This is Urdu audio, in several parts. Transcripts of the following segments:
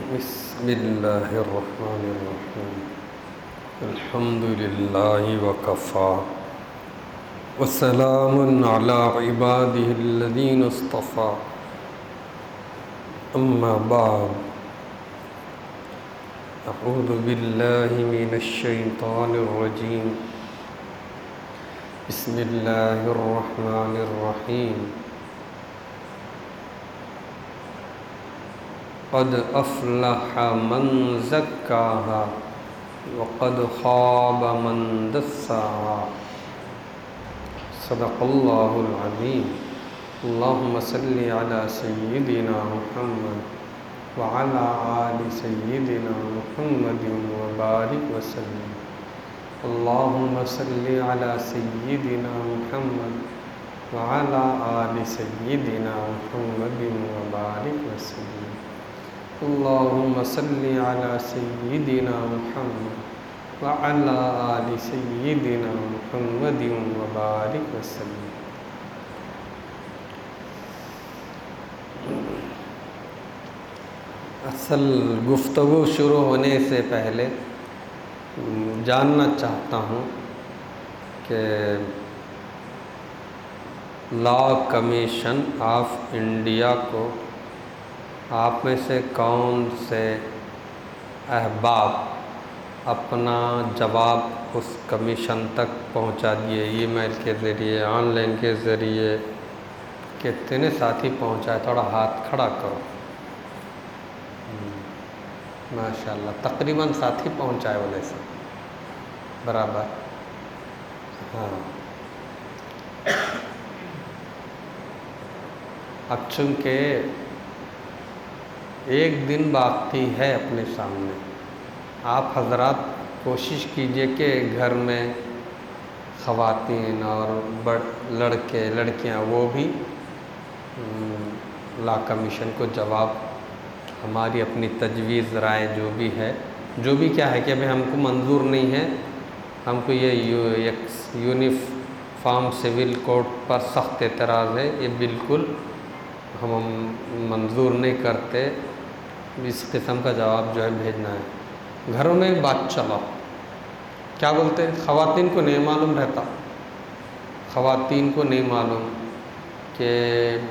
بسم اللہ الرحمن الرحیم الحمد للہ وکفى وسلام علی عبادہ الذین اصطفى اما بعد اعوذ باللہ من الشیطان الرجیم بسم اللہ الرحمن الرحیم قد افلح من زکاها وقد خاب من دساها صدق اللہ العظیم اللہم صلی علی سیدنا محمد وعلی آل سیدنا محمد وبارک وسلم اللہم صلی علی سیدنا محمد وعلی آل سیدنا محمد وبارک وسلم اللہم صلی علی سیدنا محمد وعلی آل سیدنا محمد وبارک وسلم۔ اصل گفتگو شروع ہونے سے پہلے جاننا چاہتا ہوں کہ لا کمیشن آف انڈیا کو آپ میں سے کون سے احباب اپنا جواب اس کمیشن تک پہنچا دیے، ای میل کے ذریعے، آن لائن کے ذریعے؟ کتنے ساتھی پہنچائے؟ تھوڑا ہاتھ کھڑا کرو۔ ماشاءاللہ تقریباً ساتھی پہنچائے والے سے برابر۔ ہاں، اب چونکہ ایک دن باقی ہے اپنے سامنے، آپ حضرات کوشش کیجئے کہ گھر میں خواتین اور لڑکے لڑکیاں وہ بھی لا کمیشن کو جواب، ہماری اپنی تجویز رائے جو بھی ہے، جو بھی کیا ہے کہ ابھی ہم کو منظور نہیں ہے، ہم کو یہ یونیفارم سول کوڈ پر سخت اعتراض ہے، یہ بالکل ہم منظور نہیں کرتے، اس قسم کا جواب جو ہے بھیجنا ہے۔ گھروں میں بات چلاؤ، کیا بولتے ہیں؟ خواتین کو نہیں معلوم رہتا، خواتین کو نہیں معلوم کہ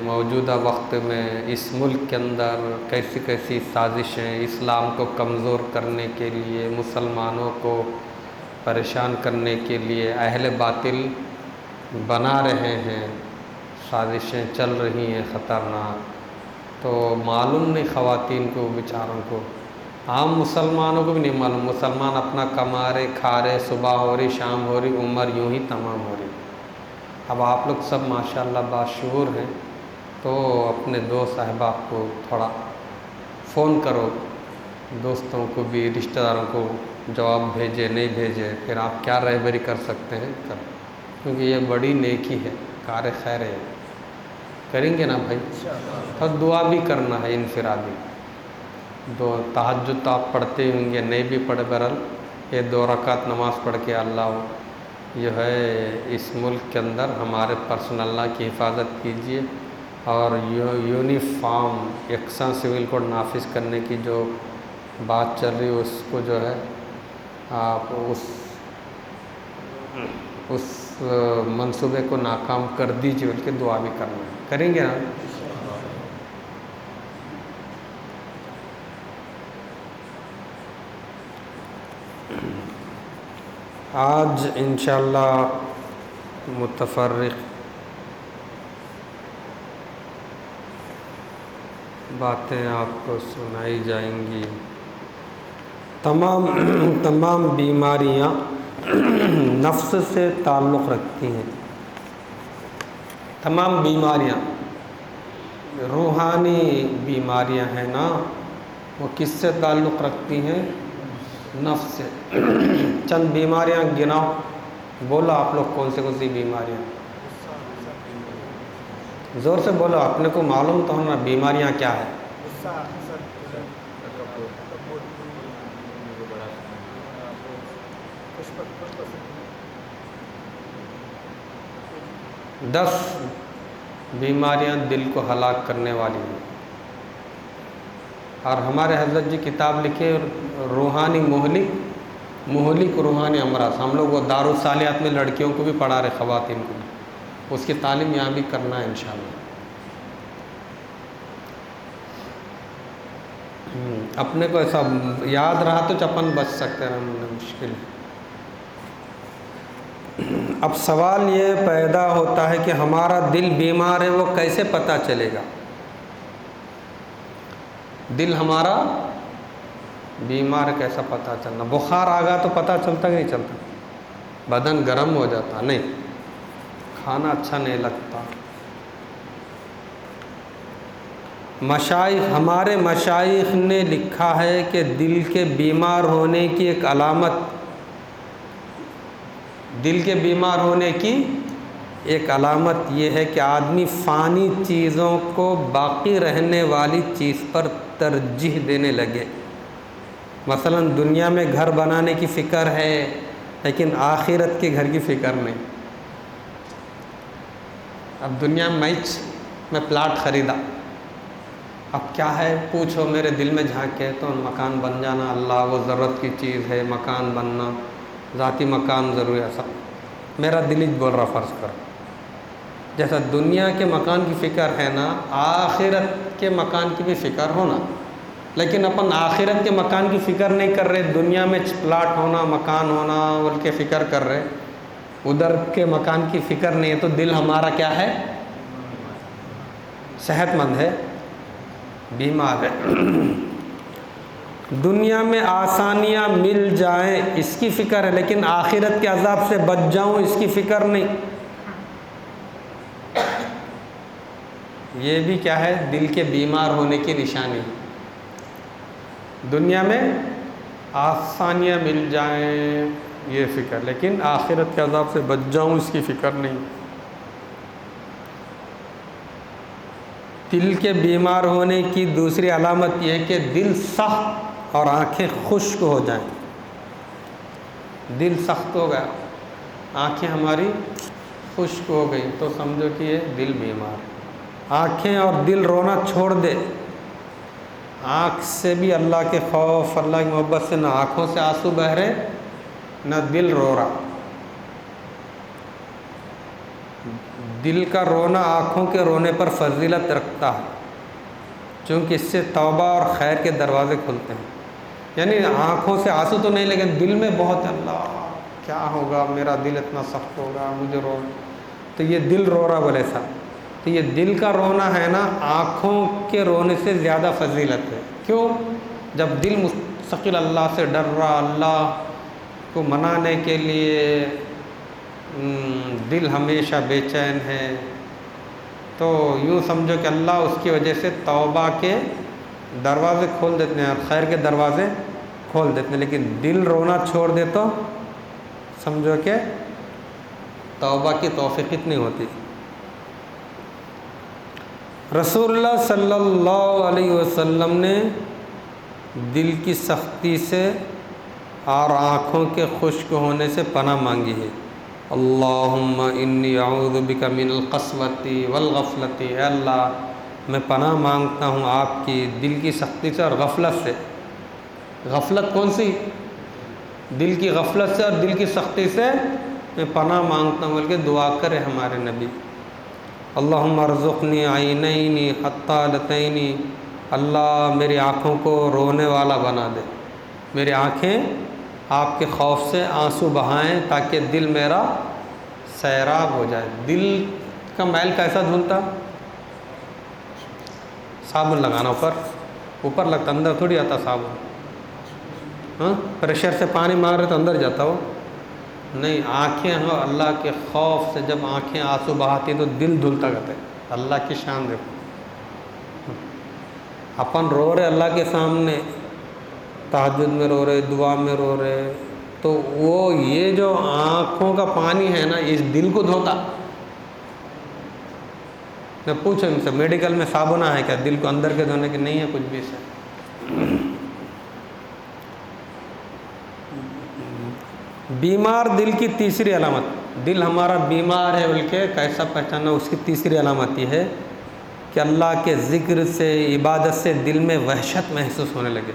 موجودہ وقت میں اس ملک کے اندر کیسی کیسی سازشیں اسلام کو کمزور کرنے کے لیے، مسلمانوں کو پریشان کرنے کے لیے اہل باطل بنا رہے ہیں، سازشیں چل رہی ہیں خطرناک، تو معلوم نہیں خواتین کو، بیچاروں کو، عام مسلمانوں کو بھی نہیں معلوم۔ مسلمان اپنا کما رہے، کھا رہے، صبح ہو رہی، شام ہو رہی، عمر یوں ہی تمام ہو رہی۔ اب آپ لوگ سب ماشاءاللہ باشعور ہیں، تو اپنے دوست احباب کو تھوڑا فون کرو، دوستوں کو بھی، رشتہ داروں کو جواب بھیجے نہیں بھیجے، پھر آپ کیا رہبری کر سکتے ہیں کر، کیونکہ یہ بڑی نیکی ہے، کار خیر ہے، کریں گے نا بھائی؟ اور دعا بھی کرنا ہے انفرادی، دو تہجد تو آپ پڑھتے ہوں گے، نہیں بھی پڑھے برل یہ 2 رکعت نماز پڑھ کے اللہ جو ہے اس ملک کے اندر ہمارے پرسنل اللہ کی حفاظت کیجیے، اور یونیفارم یکساں سول کوڈ نافذ کرنے کی جو بات چل رہی ہے، اس کو جو ہے آپ اس منصوبے کو ناکام کر دیجیے، بلکہ دعا بھی کرنا ہے، کریں گے نا؟ آج انشاءاللہ متفرق باتیں آپ کو سنائی جائیں گی۔ تمام بیماریاں نفس سے تعلق رکھتی ہیں، تمام بیماریاں، روحانی بیماریاں ہیں نا، وہ کس سے تعلق رکھتی ہیں؟ نفس سے۔ چند بیماریاں گناؤ، بولو آپ لوگ کون سی بیماریاں؟ زور سے بولو، اپنے کو معلوم تو ہونا بیماریاں کیا ہے۔ 10 بیماریاں دل کو ہلاک کرنے والی ہیں۔ اور ہمارے حضرت جی کتاب لکھے روحانی مہلک روحانی امراض، ہم لوگ وہ دارالصالحات میں لڑکیوں کو بھی پڑھا رہے، خواتین کو بھی، اس کی تعلیم یہاں بھی کرنا ہے انشاءاللہ۔ اپنے کو ایسا یاد رہا تو اپن بچ سکتے ہیں، مشکل ہے۔ اب سوال یہ پیدا ہوتا ہے کہ ہمارا دل بیمار ہے، وہ کیسے پتہ چلے گا؟ دل ہمارا بیمار کیسا پتہ چلنا؟ بخار آ گیا تو پتہ چلتا کہ نہیں چلتا؟ بدن گرم ہو جاتا نہیں، کھانا اچھا نہیں لگتا۔ ہمارے مشائخ نے لکھا ہے کہ دل کے بیمار ہونے کی ایک علامت، دل کے بیمار ہونے کی ایک علامت یہ ہے کہ آدمی فانی چیزوں کو باقی رہنے والی چیز پر ترجیح دینے لگے۔ مثلا دنیا میں گھر بنانے کی فکر ہے لیکن آخرت کے گھر کی فکر نہیں۔ اب دنیا میں پلاٹ خریدا، اب کیا ہے پوچھو، میرے دل میں جھانکے تو مکان بن جانا، اللہ وہ ضرورت کی چیز ہے، مکان بننا، ذاتی مکان ضروری ہے، سب میرا دل ہی بول رہا، فرض کرو۔ جیسا دنیا کے مکان کی فکر ہے نا، آخرت کے مکان کی بھی فکر ہونا، لیکن اپن آخرت کے مکان کی فکر نہیں کر رہے، دنیا میں پلاٹ ہونا، مکان ہونا بلکہ فکر کر رہے، ادھر کے مکان کی فکر نہیں ہے، تو دل ہمارا کیا ہے؟ صحت مند ہے، بیمار ہے۔ دنیا میں آسانیاں مل جائیں اس کی فکر ہے، لیکن آخرت کے عذاب سے بچ جاؤں اس کی فکر نہیں۔ یہ بھی کیا ہے؟ دل کے بیمار ہونے کی نشانی۔ دنیا میں آسانیاں مل جائیں یہ فکر، لیکن آخرت کے عذاب سے بچ جاؤں اس کی فکر نہیں۔ دل کے بیمار ہونے کی دوسری علامت یہ ہے کہ دل سخت اور آنکھیں خشک ہو جائیں۔ دل سخت ہو گیا، آنکھیں ہماری خشک ہو گئی تو سمجھو کہ یہ دل بیمار ہے۔ آنکھیں اور دل رونا چھوڑ دے، آنکھ سے بھی اللہ کے خوف، اللہ کی محبت سے نہ آنکھوں سے آنسو بہ رہے نہ دل رو رہا۔ دل کا رونا آنکھوں کے رونے پر فضیلت رکھتا ہے، چونکہ اس سے توبہ اور خیر کے دروازے کھلتے ہیں۔ یعنی آنکھوں سے آنسو تو نہیں، لیکن دل میں بہت، اللہ کیا ہوگا، میرا دل اتنا سخت ہوگا، مجھے رو، تو یہ دل رو رہا بولے سا، تو یہ دل کا رونا ہے نا، آنکھوں کے رونے سے زیادہ فضیلت ہے۔ کیوں؟ جب دل مستقل اللہ سے ڈر رہا، اللہ کو منانے کے لیے دل ہمیشہ بے چین ہے، تو یوں سمجھو کہ اللہ اس کی وجہ سے توبہ کے دروازے کھول دیتے ہیں اور خیر کے دروازے کھول دیتے ہیں۔ لیکن دل رونا چھوڑ دے تو سمجھو کہ توبہ کی توفیق نہیں ہوتی۔ رسول اللہ صلی اللہ علیہ وسلم نے دل کی سختی سے اور آنکھوں کے خشک ہونے سے پناہ مانگی ہے۔ اللہم انی اعوذ بک من القسوۃ والغفلۃ، اے اللہ میں پناہ مانگتا ہوں آپ کی دل کی سختی سے اور غفلت سے۔ غفلت کون سی؟ دل کی غفلت سے اور دل کی سختی سے میں پناہ مانگتا ہوں، بلکہ دعا کرے ہمارے نبی۔ اللہم ارزقنی عینین حطالتین، اللہ میری آنکھوں کو رونے والا بنا دے، میری آنکھیں آپ کے خوف سے آنسو بہائیں تاکہ دل میرا سیراب ہو جائے۔ دل کا میل کیسا دھلتا؟ صابن لگانا اوپر لگتا، اندر تھوڑی آتا صابن، ہاں پریشر سے پانی مار رہے تو اندر جاتا ہو نہیں، آنکھیں ہوں اللہ کے خوف سے جب آنکھیں آنسو بہاتی تو دل دھلتا کرتے۔ اللہ کی شان دیکھو، اپن رو رہے اللہ کے سامنے، تہجد میں رو رہے، دعا میں رو رہے، تو وہ یہ جو آنکھوں کا پانی ہے نا، اس دل کو دھوتا۔ میں پوچھوں ان سے میڈیکل میں صابن ہے کیا دل کو اندر کے دھونے کی؟ نہیں ہے کچھ بھی سے۔ بیمار دل کی تیسری علامت، دل ہمارا بیمار ہے بلکہ کیسا پہچانا، اس کی تیسری علامت یہ ہے کہ اللہ کے ذکر سے، عبادت سے دل میں وحشت محسوس ہونے لگے،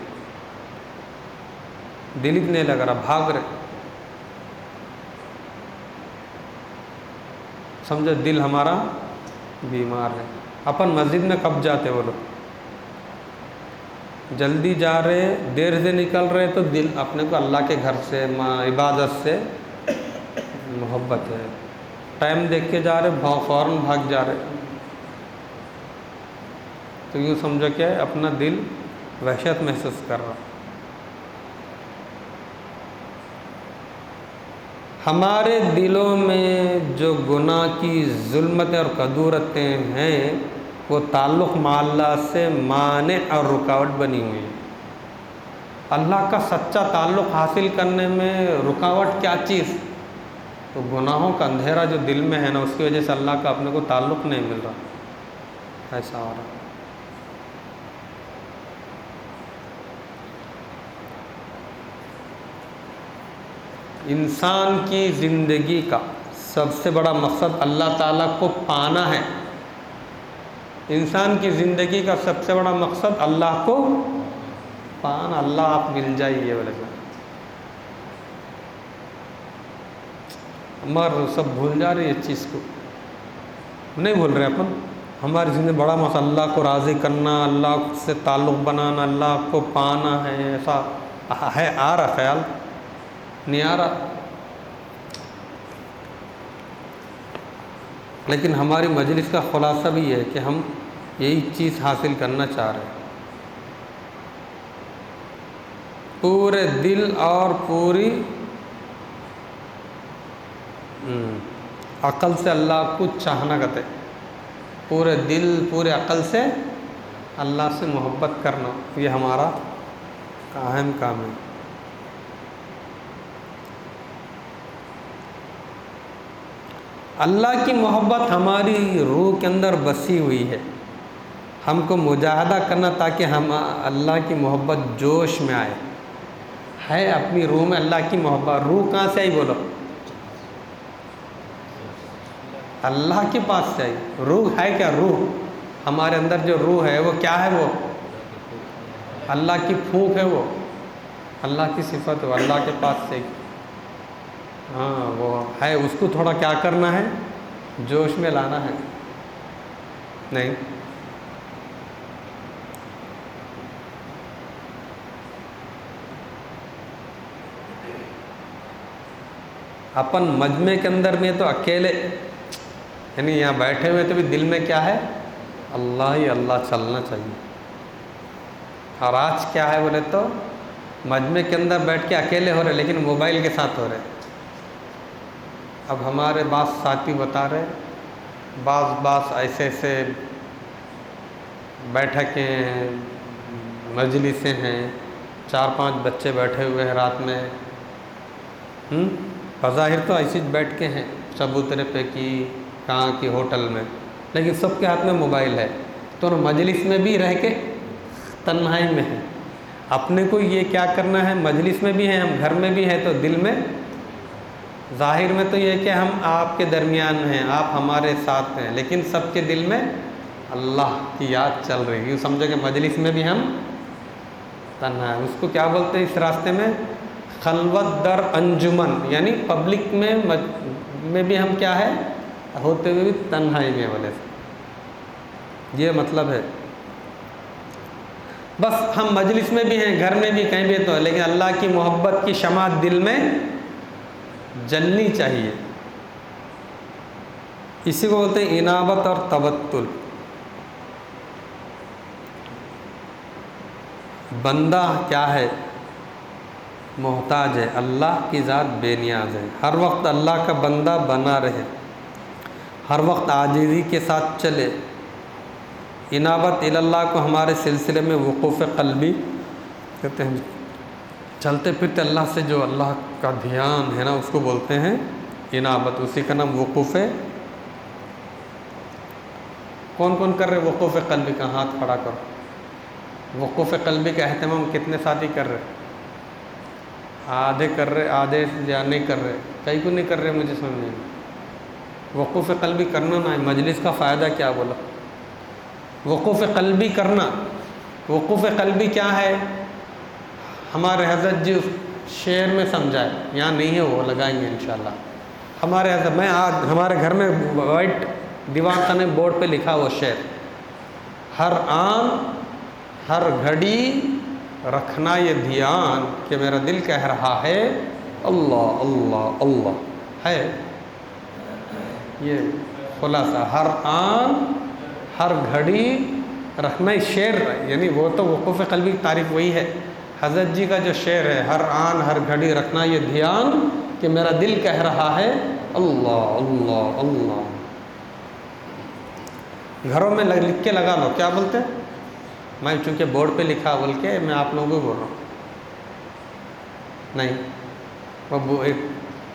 دل ہی نہیں لگ رہا، بھاگ رہے. سمجھو دل ہمارا بیمار ہے. اپن مسجد میں کب جاتے وہ لوگ؟ جلدی جا رہے، دیر سے نکل رہے تو دل اپنے کو اللہ کے گھر سے، عبادت سے محبت ہے. ٹائم دیکھ کے جا رہے، فوراً بھاگ جا رہے. تو یوں سمجھو کیا ہے، اپنا دل وحشت محسوس کر رہا. ہمارے دلوں میں جو گناہ کی ظلمتیں اور کدورتیں ہیں وہ تعلق مع اللہ سے مانع اور رکاوٹ بنی ہوئی ہے. اللہ کا سچا تعلق حاصل کرنے میں رکاوٹ کیا چیز؟ تو گناہوں کا اندھیرا جو دل میں ہے نا، اس کی وجہ سے اللہ کا اپنے کو تعلق نہیں مل رہا. ایسا ہو رہا. انسان کی زندگی کا سب سے بڑا مقصد اللہ تعالیٰ کو پانا ہے. انسان کی زندگی کا سب سے بڑا مقصد اللہ کو پانا. اللہ آپ مل جائیے بولے گا، مگر سب بھول جا رہے ہیں اس چیز کو. نہیں بھول رہے اپن. ہماری زندگی بڑا مقصد اللہ کو راضی کرنا، اللہ سے تعلق بنانا، اللہ کو پانا ہے. ایسا ہے، آ رہا خیال نہیں آ رہا. لیکن ہماری مجلس کا خلاصہ بھی ہے کہ ہم یہی چیز حاصل کرنا چاہ رہے ہیں. پورے دل اور پوری عقل سے اللہ کو چاہنا کرتے، پورے دل پورے عقل سے اللہ سے محبت کرنا، یہ ہمارا اہم کام ہے. اللہ کی محبت ہماری روح کے اندر بسی ہوئی ہے. ہم کو مجاہدہ کرنا تاکہ ہم اللہ کی محبت جوش میں آئے. ہے اپنی روح میں اللہ کی محبت. روح کہاں سے آئی بولو؟ اللہ کے پاس سے آئی. روح ہے کیا؟ روح ہمارے اندر جو روح ہے وہ کیا ہے؟ وہ اللہ کی پھونک ہے، وہ اللہ کی صفت ہے، اللہ کے پاس سے. ہاں وہ ہے. اس کو تھوڑا کیا کرنا ہے؟ جوش میں لانا ہے. نہیں اپن مجمع کے اندر میں تو اکیلے، یعنی یہاں بیٹھے ہوئے تو بھی دل میں کیا ہے؟ اللہ ہی اللہ چلنا چاہیے. اور آج کیا ہے بولے تو مجمع کے اندر بیٹھ کے اکیلے ہو رہے لیکن موبائل کے ساتھ ہو رہے. اب ہمارے بعض ساتھی بتا رہے، بعض ایسے بیٹھکیں ہیں، مجلسیں ہیں، 4-5 بچے بیٹھے ہوئے ہیں رات میں. بظاہر تو ایسی بیٹھ کے ہیں چبوترے پہ کی کہاں کی ہوٹل میں، لیکن سب کے ہاتھ میں موبائل ہے. تو مجلس میں بھی رہ کے تنہائی میں ہے. اپنے کو یہ کیا کرنا ہے؟ مجلس میں بھی ہیں ہم، گھر میں بھی ہیں، تو دل میں ظاہر میں تو یہ کہ ہم آپ کے درمیان ہیں، آپ ہمارے ساتھ ہیں، لیکن سب کے دل میں اللہ کی یاد چل رہی ہے. یوں سمجھو کہ مجلس میں بھی ہم تنہا ہے. اس کو کیا بولتے ہیں اس راستے میں؟ خلوت در انجمن، یعنی پبلک میں بھی ہم کیا ہے؟ ہوتے ہوئے بھی تنہائی میں والے سے. یہ مطلب ہے. بس ہم مجلس میں بھی ہیں، گھر میں بھی، کہیں بھی تو ہے، لیکن اللہ کی محبت کی شمع دل میں جلنی چاہیے. اسی کو بولتے ہیں انابت اور تبتل. بندہ کیا ہے؟ محتاج ہے. اللہ کی ذات بے نیاز ہے. ہر وقت اللہ کا بندہ بنا رہے، ہر وقت عاجزی کے ساتھ چلے. انابت اللہ کو ہمارے سلسلے میں وقوف قلبی کہتے ہیں. چلتے پھرتے اللہ سے جو اللہ کا دھیان ہے نا، اس کو بولتے ہیں انابت. اسی کا نام وقوف. کون کون کر رہے وقوف قلبی کا؟ ہاتھ کھڑا کرو. وقوف قلبی کا اہتمام کتنے ساتھی کر رہے؟ آدھے کر رہے، آدھے یا نہیں کر رہے. کئی کو نہیں کر رہے، مجھے سمجھ نہیں. وقوف قلبی کرنا نہ ہے. مجلس کا فائدہ کیا بولا؟ وقوف قلبی کرنا. وقوف قلبی کیا ہے؟ ہمارے حضرت جی اس شعر میں سمجھائے، یہاں نہیں ہے، وہ لگائیں گے انشاءاللہ. ہمارے حضرت، میں آج ہمارے گھر میں وائٹ دیوار خانے بورڈ پہ لکھا وہ شعر، ہر آن ہر گھڑی رکھنا یہ دھیان کہ میرا دل کہہ رہا ہے اللہ اللہ اللہ ہے. یہ خلاصہ ہر آن ہر گھڑی رکھنا شعر، یعنی وہ تو وقوف قلبی کی تعریف وہی ہے. حضرت جی کا جو شعر ہے، ہر آن ہر گھڑی رکھنا یہ دھیان کہ میرا دل کہہ رہا ہے اللہ اللہ اللہ. گھروں میں لکھ کے لگا لو. کیا بولتے ہیں؟ میں چونکہ بورڈ پہ لکھا بول کے میں آپ لوگوں کو بول رہا ہوں. نہیں، وہ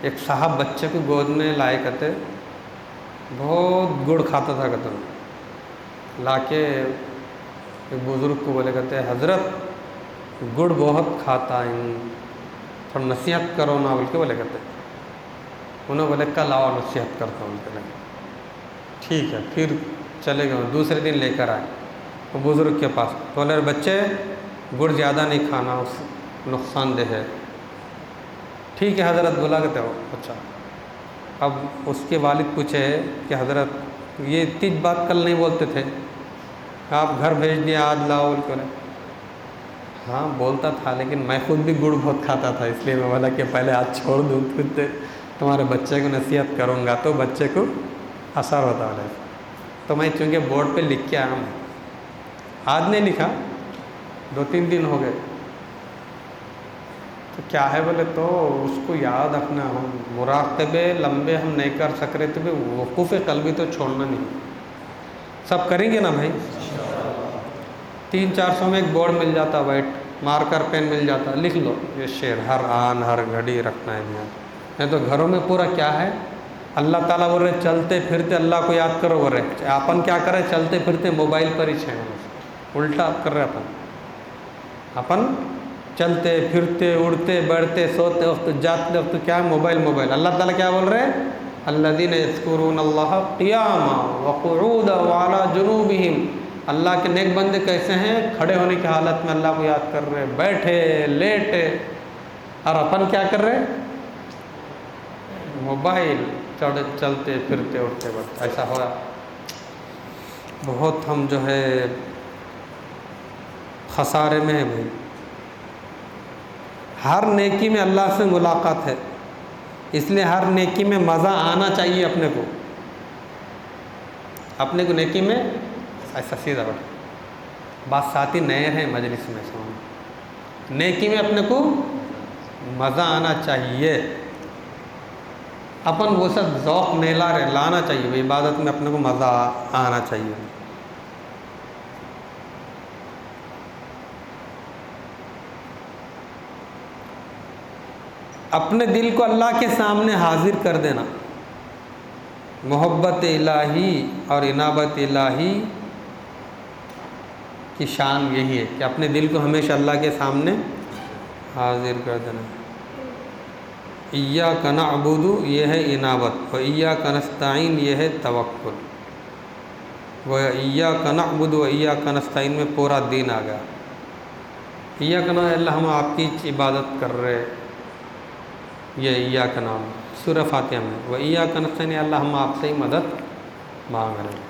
ایک صاحب بچے کو گود میں لائے کرتے، بہت گڑ کھاتا تھا کہتے ہیں. لا کے ایک بزرگ کو بولے کرتے حضرت گڑ بہت کھاتا ہے، تھوڑا نصیحت کرو نا بول کے بولے کرتے. انہوں بولے کل آؤ نصیحت کرتا ہوں. کہ ٹھیک ہے. پھر چلے گئے. دوسرے دن لے کر آئے وہ بزرگ کے پاس. بولے بچے گڑ زیادہ نہیں کھانا، نقصان دہ ہے. ٹھیک ہے حضرت بلا کے ہو. اچھا. اب اس کے والد پوچھے کہ حضرت یہ اتنی بات کل نہیں بولتے تھے، آپ گھر بھیج دیا آج لاؤ بول کر. ہاں بولتا تھا، لیکن میں خود بھی گڑ بہت کھاتا تھا، اس لیے میں بولا کہ پہلے آج چھوڑ دوں، پھر تمہارے بچے کو نصیحت کروں گا تو بچے کو اثر ہوتا ہے. تو میں چونکہ بورڈ پہ لکھ کے آیا ہوں، آج نہیں لکھا، 2-3 دن ہو گئے. تو کیا ہے بولے تو اس کو یاد رکھنا. ہم مراقبے لمبے ہم نہیں کر سک رہے تو بھی وقوف قلبی تو چھوڑنا نہیں. سب کریں گے نا بھائی؟ 300-400 میں ایک بورڈ مل جاتا، وائٹ مارکر پین مل جاتا، لکھ لو یہ شعر، ہر آن ہر گھڑی رکھنا ہے دھیان. نہیں تو گھروں میں پورا کیا ہے، اللہ تعالیٰ بول رہے چلتے پھرتے اللہ کو یاد کرو بول رہے. اپن کیا کرے؟ چلتے پھرتے موبائل پر ہی چھے، الٹا کر رہے اپن چلتے پھرتے اڑتے بیٹھتے سوتے وقت جاتے وقت کیا موبائل موبائل. اللہ تعالیٰ کیا بول رہے؟ الذین یذکرون اللہ قیاما وقعودا وعلی جنوبہم. اللہ کے نیک بندے کیسے ہیں؟ کھڑے ہونے کی حالت میں اللہ کو یاد کر رہے، بیٹھے لیٹے. اور اپن کیا کر رہے؟ موبائل چلتے پھرتے اٹھتے وقت. ایسا ہوا بہت ہم جو ہے خسارے میں ہیں بھائی. ہر نیکی میں اللہ سے ملاقات ہے، اس لیے ہر نیکی میں مزہ آنا چاہیے اپنے کو نیکی میں. ایسا سیدھا بیٹھ، بات ساتھی نئے ہیں مجلس میں، نیکی میں اپنے کو مزہ آنا چاہیے. اپن وہ سب ذوق نہیں لا رہے، لانا چاہیے. عبادت میں اپنے کو مزہ آنا چاہیے. اپنے دل کو اللہ کے سامنے حاضر کر دینا. محبت الہی اور انابت الہی کی شان یہی ہے کہ اپنے دل کو ہمیشہ اللہ کے سامنے حاضر کر دینا. ایاک نعبد یہ ہے انابت، و ایاک نستعین یہ ہے توکل. وہ ایاک نعبد و ایاک نستعین میں پورا دین آ گیا. ایاک نعبد اللہ ہم آپ کی عبادت کر رہے، یہ ایاک نعبد سورہ فاتحہ میں. وہ ایاک نستعین اللہ ہم آپ سے ہی مدد مانگ رہے.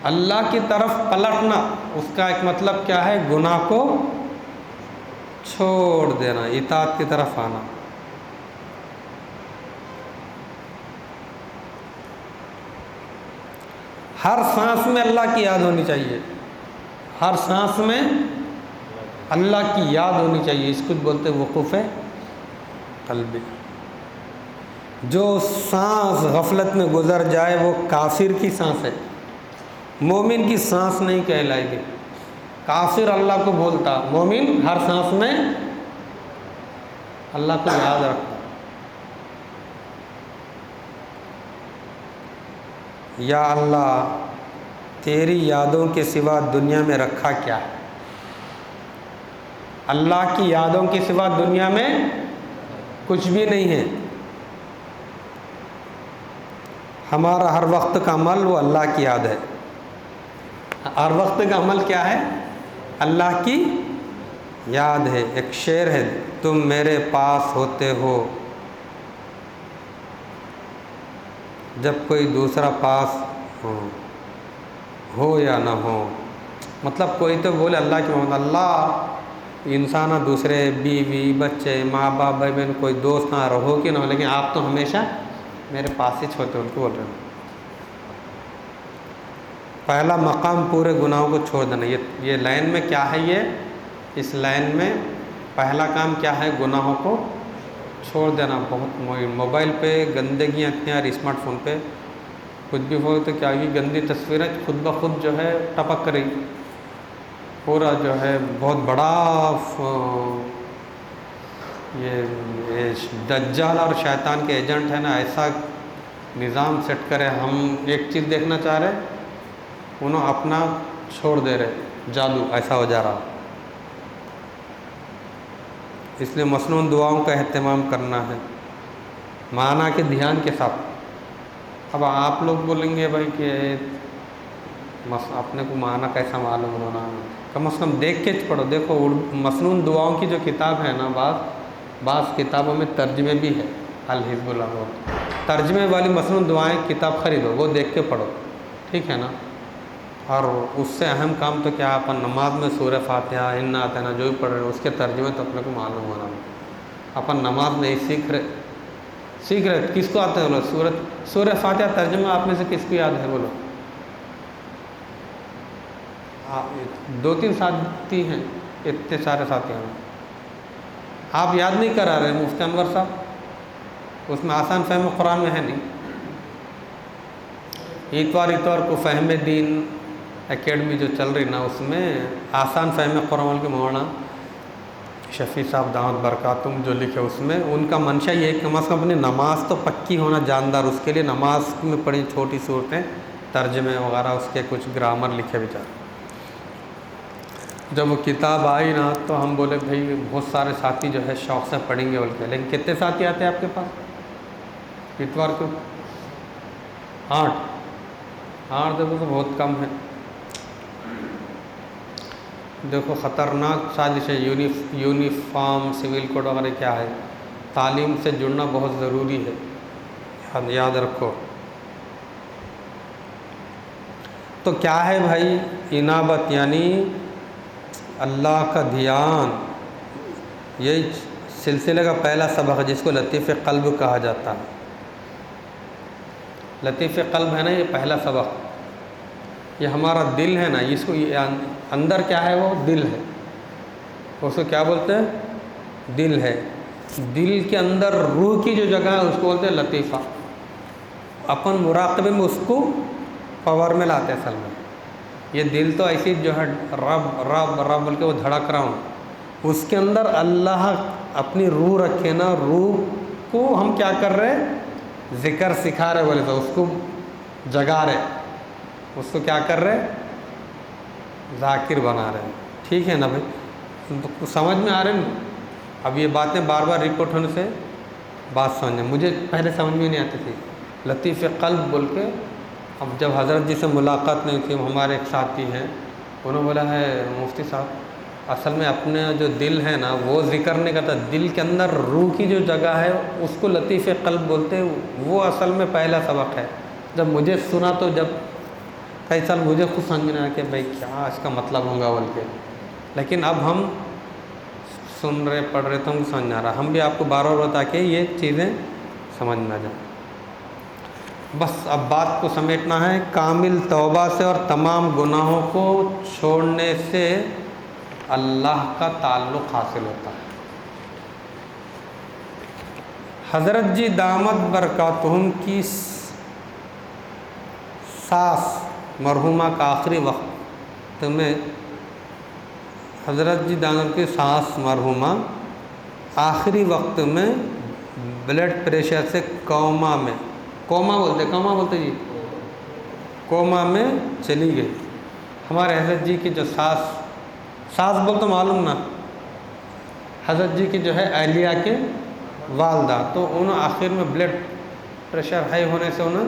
اللہ کی طرف پلٹنا، اس کا ایک مطلب کیا ہے؟ گناہ کو چھوڑ دینا، اطاعت کی طرف آنا. ہر سانس میں اللہ کی یاد ہونی چاہیے، ہر سانس میں اللہ کی یاد ہونی چاہیے. اس کو بولتے وقوف قلبی. جو سانس غفلت میں گزر جائے وہ کافر کی سانس ہے، مومن کی سانس نہیں کہلائے گی. کافر اللہ کو بولتا، مومن ہر سانس میں اللہ کو یاد رکھتا. یا اللہ تیری یادوں کے سوا دنیا میں رکھا کیا ہے؟ اللہ کی یادوں کے سوا دنیا میں کچھ بھی نہیں ہے. ہمارا ہر وقت کا عمل وہ اللہ کی یاد ہے. ہر وقت کا عمل کیا ہے؟ اللہ کی یاد ہے. ایک شعر ہے، تم میرے پاس ہوتے ہو جب کوئی دوسرا پاس ہو یا نہ ہو. مطلب کوئی تو بولے اللہ کی محمد، اللہ انسان دوسرے بیوی بچے ماں باپ بھائی بہن کوئی دوست نہ رہو کہ نہ ہو، لیکن آپ تو ہمیشہ میرے پاس ہی ہوتے. ان کو بول رہے ہیں پہلا مقام پورے گناہوں کو چھوڑ دینا. یہ لائن میں کیا ہے؟ اس لائن میں پہلا کام کیا ہے؟ گناہوں کو چھوڑ دینا. بہت موبائل پہ گندگیاں اتنی آ رہی، اسمارٹ فون پہ کچھ بھی ہو تو کیا یہ گندی تصویریں خود بخود جو ہے ٹپک رہی. پورا جو ہے بہت بڑا یہ دجال اور شیطان کے ایجنٹ ہے نا، ایسا نظام سیٹ کرے. ہم ایک چیز دیکھنا چاہ رہے، انہوں اپنا چھوڑ دے رہے، جادو ایسا ہو جا رہا. اس لیے مصنون دعاؤں کا اہتمام کرنا ہے، معنی کے دھیان کے ساتھ. اب آپ لوگ بولیں گے بھائی کہ اپنے کو معنی کیسا معلوم ہونا، کم از کم دیکھ کے پڑھو. دیکھو مصنون دعاؤں کی جو کتاب ہے نا، بعض کتابوں میں ترجمے بھی ہے. الحزب اللہ ترجمے والی مصنون دعائیں کتاب خریدو، وہ دیکھ کے پڑھو، ٹھیک ہے نا. اور اس سے اہم کام تو کیا، اپن نماز میں سورہ فاتحہ انا اعطینٰ جو بھی پڑھ رہے ہیں اس کے ترجمے تو اپنے کو معلوم ہونا. اپن نماز میں ہی سیکھ رہے. کس کو آتے ہیں بولو؟ سورہ فاتحہ ترجمہ آپ میں سے کس کو یاد ہے بولو؟ 2-3 ساتھی ہیں، اتنے سارے ساتھی ہیں. آپ یاد نہیں کرا رہے مفتی انور صاحب؟ اس میں آسان فہم قرآن میں ہے نہیں. اتوار کو فہم دین اکیڈمی جو چل رہی نا، اس میں آسان فہم قرآن کے مولانا شفیع صاحب دعوت برکاتم جو لکھے، اس میں ان کا منشا یہ ہے کہ کم از کم اپنی نماز تو پکی ہونا جاندار. اس کے لیے نماز میں پڑھی چھوٹی صورتیں ترجمے وغیرہ اس کے کچھ گرامر لکھے بیچارے. جب وہ کتاب آئی نا تو ہم بولے بھائی بہت سارے ساتھی جو ہے شوق سے پڑھیں گے بول کے، لیکن کتنے ساتھی آتے ہیں آپ کے پاس اتوار کو؟ 8 دیکھو تو بہت کم ہے. دیکھو خطرناک سازش ہے. یونیفارم سول کوڈ وغیرہ کیا ہے؟ تعلیم سے جڑنا بہت ضروری ہے، یاد رکھو. تو کیا ہے بھائی؟ انابت یعنی اللہ کا دھیان. یہی سلسلے کا پہلا سبق ہے جس کو لطیف قلب کہا جاتا ہے. لطیف قلب ہے نا، یہ پہلا سبق. یہ ہمارا دل ہے نا، اس کو اندر کیا ہے؟ وہ دل ہے. اس کو کیا بولتے ہیں؟ دل ہے. دل کے اندر روح کی جو جگہ ہے اس کو بولتے ہیں لطیفہ. اپن مراقبے میں اس کو پاور میں لاتے ہیں. اصل میں یہ دل تو ایسی جو ہے رب رب رب بول کے وہ دھڑک رہا ہوں، اس کے اندر اللہ اپنی روح رکھے نا. روح کو ہم کیا کر رہے؟ ذکر سکھا رہے بولے تو اس کو جگا رہے، اس کو کیا کر رہے؟ ذاکر بنا رہے. ٹھیک ہے نا بھائی؟ تو سمجھ میں آ رہے نا؟ اب یہ باتیں بار بار ریپورٹ ہونے سے بات سمجھیں. مجھے پہلے سمجھ میں نہیں آتی تھی لطیف قلب بول کے. اب جب حضرت جی سے ملاقات نہیں تھی، ہمارے ایک ساتھی ہیں، انہوں نے بولا ہے مفتی صاحب اصل میں اپنے جو دل ہے نا وہ ذکر نہیں کرتا. دل کے اندر روح کی جو جگہ ہے اس کو لطیف قلب بولتے. وہ اصل میں پہلا سبق ہے. جب مجھے سنا تو جب کئی سال مجھے خود سمجھ میں آیا کہ بھائی کیا اس کا مطلب ہوگا بول کے. لیکن اب ہم سن رہے پڑھ رہے تو ہم کو سمجھ آ رہا. ہم بھی آپ کو بار بار بتا کے یہ چیزیں سمجھ میں آ جائیں. بس اب بات کو سمیٹنا ہے. کامل توبہ سے اور تمام گناہوں کو چھوڑنے سے اللہ کا تعلق حاصل ہوتا ہے. حضرت جی دامت برکاتہم کی ساس مرحومہ کا آخری وقت میں، حضرت جی دامت کی ساس مرحومہ آخری وقت میں بلڈ پریشر سے کوما بولتے کوما میں چلی گئی. ہمارے حضرت جی کی جو ساس بولتے معلوم نا، حضرت جی کی جو ہے اہلیہ کے والدہ، تو انہوں آخر میں بلڈ پریشر ہائی ہونے سے انہیں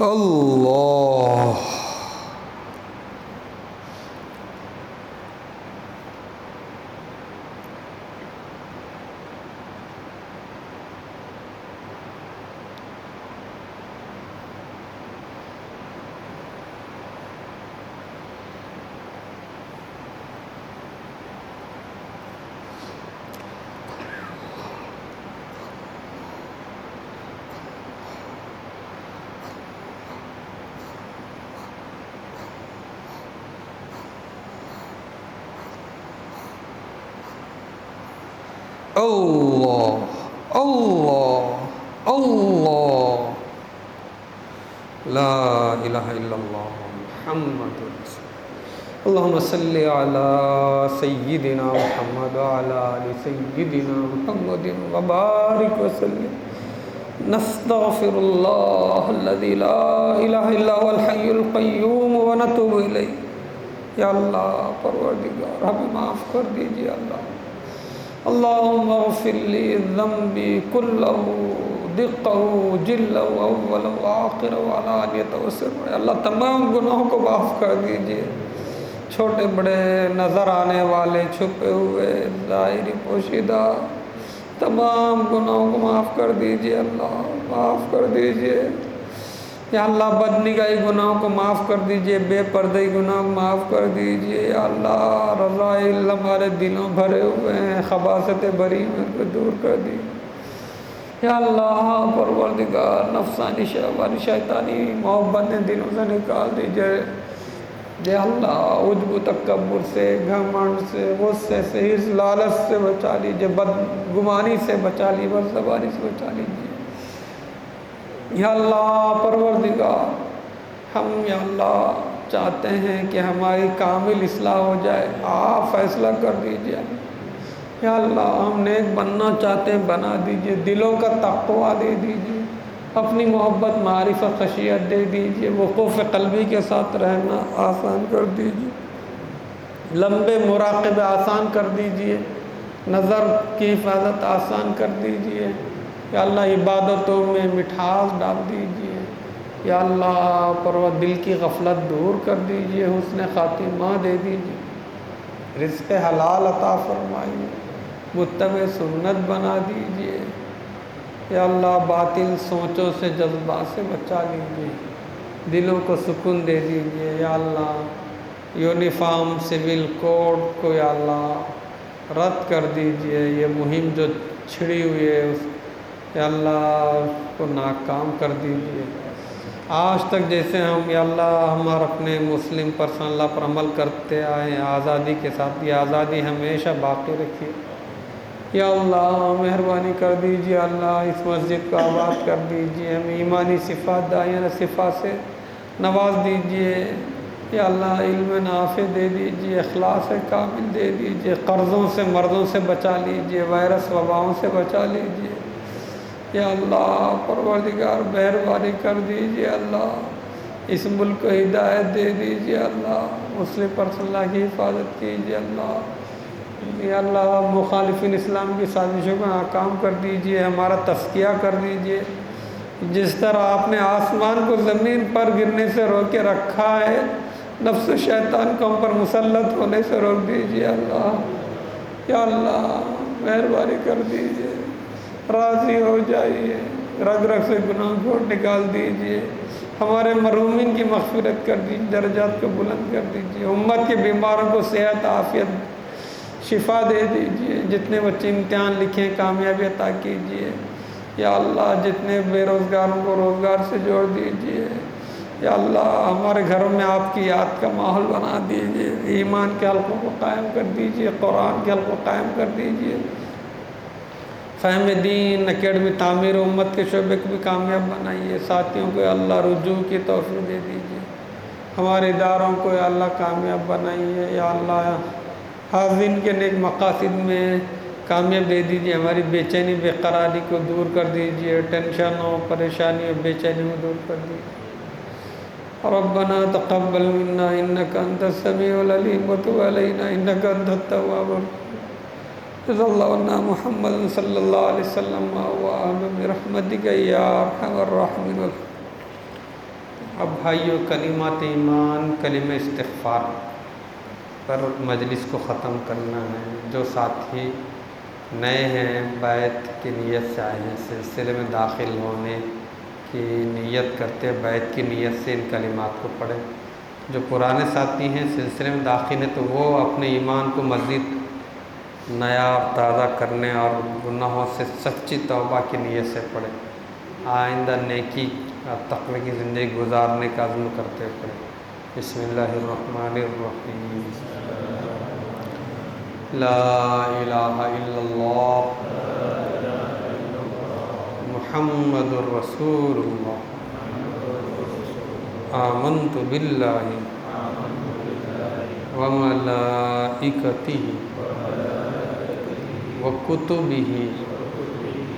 اللہ اللہ اللہ اللہ لا الہ الا اللہ محمد رسول اللہم صلی علی سیدنا محمد وعلی آل سیدنا محمد وبارک وسلم نستغفر اللہ الذی لا الہ الا هو الحی القیوم ونتوب الیہ. یا اللہ پروردگار ہمیں معاف کر دیجئے. اللہم اغفر لی ذنبی کلہ دقہ جلہ اول و آخر و علانیت و سر. اللہ تمام گناہوں کو معاف کر دیجئے، چھوٹے بڑے نظر آنے والے چھپے ہوئے ظاہری پوشیدہ تمام گناہوں کو معاف کر دیجئے. اللہ معاف کر دیجئے. یا اللہ بد نگاہی گناہوں کو معاف کر دیجئے، بے پردگی گناہوں کو معاف کر دیجئے. یا اللہ رذائل ہمارے دلوں بھرے ہوئے ہیں، خباثتیں بھری ہیں، ان کو دور کر دیجئے. یا اللہ پروردگار نفسانی شہوانی شیطانی محبت دلوں سے نکال دیجئے. یا اللہ عجب و تکبر سے، گھمنڈ سے، غصے سے، اس لالچ سے بچا لیجئے، بدگمانی سے بچا لیجئے، بدزبانی سے بچا لیجئے. یا اللہ پروردگار ہم یا اللہ چاہتے ہیں کہ ہماری کامل اصلاح ہو جائے، آپ فیصلہ کر دیجئے. یا اللہ ہم نیک بننا چاہتے ہیں، بنا دیجئے. دلوں کا تقویٰ دے دیجئے، اپنی محبت معرفت خشیت دے دیجئے، وقوف قلبی کے ساتھ رہنا آسان کر دیجئے، لمبے مراقبے آسان کر دیجئے، نظر کی حفاظت آسان کر دیجئے. یا اللہ عبادتوں میں مٹھاس ڈال دیجئے. یا اللہ پروردگار دل کی غفلت دور کر دیجئے، حسن خاتمہ دے دیجئے، رزق حلال عطا فرمائیے، متبع سنت بنا دیجئے. یا اللہ باطل سوچوں سے جذبات سے بچا لیجئے، دلوں کو سکون دے دیجئے. یا اللہ یونیفارم سول کوڈ کو یا اللہ رد کر دیجئے، یہ مہم جو چھڑی ہوئی ہے اس یا اللہ کو ناکام کر دیجئے. آج تک جیسے ہم یا اللہ ہمارے اپنے مسلم پرسن اللہ پر عمل کرتے آئے ہیں آزادی کے ساتھ، یہ آزادی ہمیشہ باقی رکھیے. یا اللہ مہربانی کر دیجئے. اللہ اس مسجد کو آباد کر دیجئے، ہمیں ایمانی صفات دائینہ صفات سے نواز دیجئے. یا اللہ علم نافع دے دیجئے، اخلاص کامل دے دیجئے، قرضوں سے مردوں سے بچا لیجئے، وائرس وباؤں سے بچا لیجئے. یا اللہ پروردگار مہربانی کر دیجئے. اللہ اس ملک کو ہدایت دے دیجئے. اللہ مسلم پرسن اللہ کی حفاظت کیجئے. یا اللہ مخالفین اسلام کی سازشوں کو ناکام کر دیجئے، ہمارا تزکیہ کر دیجئے. جس طرح آپ نے آسمان کو زمین پر گرنے سے روک کے رکھا ہے، نفس و شیطان کو ہم پر مسلط ہونے سے روک دیجئے. یا اللہ مہربانی کر دیجئے، راضی ہو جائیے، رگ رگ سے گناہ کو نکال دیجئے، ہمارے مرحومین کی مغفرت کر دیجئے، درجات کو بلند کر دیجئے، امت کے بیماروں کو صحت عافیت شفا دے دیجئے، جتنے بچے امتحان لکھیں کامیابی عطا کیجئے. یا اللہ جتنے بے روزگاروں کو روزگار سے جوڑ دیجئے. یا اللہ ہمارے گھروں میں آپ کی یاد کا ماحول بنا دیجئے، ایمان کے حلقوں کو قائم کر دیجئے، قرآن کے حلقوں کو قائم کر دیجئے. فہم دین اکیڈمی تعمیر امت کے شعبے کو بھی کامیاب بنائیے. ساتھیوں کو اللہ رجوع کی توفیق دے دیجیے، ہمارے اداروں کو اللہ کامیاب بنائیے. یا اللہ حاضرین کے نیک مقاصد میں کامیاب دے دیجیے، ہماری بے چینی بے قراری کو دور کر دیجیے، ٹینشنوں پریشانیوں بے چینی کو دور کر دیجیے. ربنا تقبل منا انك انت السميع العليم وتب علينا انك انت التواب الرحيم. صلی اللہ علیہ محمد صلی اللہ علیہ وسلم برحمتک یا ارحم الراحمین. اب بھائیو کلمات ایمان کلمہ استغفار پر مجلس کو ختم کرنا ہے. جو ساتھی نئے ہیں بیعت کی نیت سے آئے ہیں، سلسلے میں داخل ہونے کی نیت کرتے، بیعت کی نیت سے ان کلمات کو پڑھیں. جو پرانے ساتھی ہیں سلسلے میں داخل ہیں تو وہ اپنے ایمان کو مزید نیا اور تازہ کرنے اور گناہوں سے سچی توبہ کی نیت سے پڑھیں. آئندہ نیکی اور تقوی کی زندگی گزارنے کا عزم کرتے پڑھیں. بسم اللہ الرحمن الرحیم. لا الہ الا اللہ محمد الرسول اللہ. آمنت باللہ وملائکتہ وکتبہ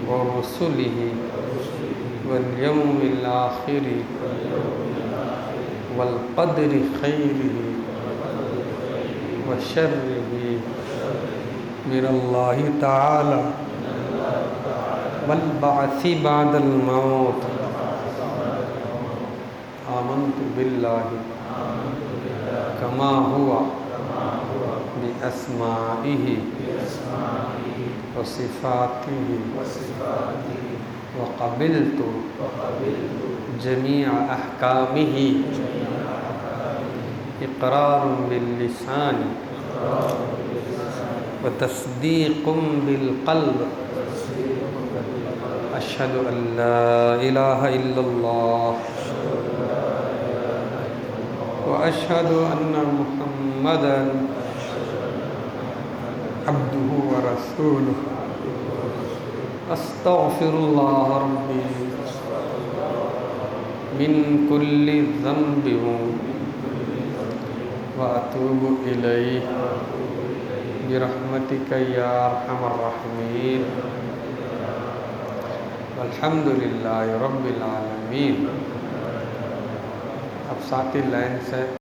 ورسلہ والیوم الآخر والقدر خیرہ وشرہ من اللہ تعالی والبعث بعد الموت. آمنت باللہ کما ہوا باسمائہ وصفاتہ وقبلت جمیع احکامہ اقرار باللسان وتصدیق بالقلب. اشہد ان لا الہ الا اللہ واشہد ان محمدا عبدہ ورسولہ. استغفر اللہ ربی من کل ذنب واتوب الیہ برحمتک یا ارحم الراحمین. الحمد للہ رب العالمین. اب ساتھی لائن سے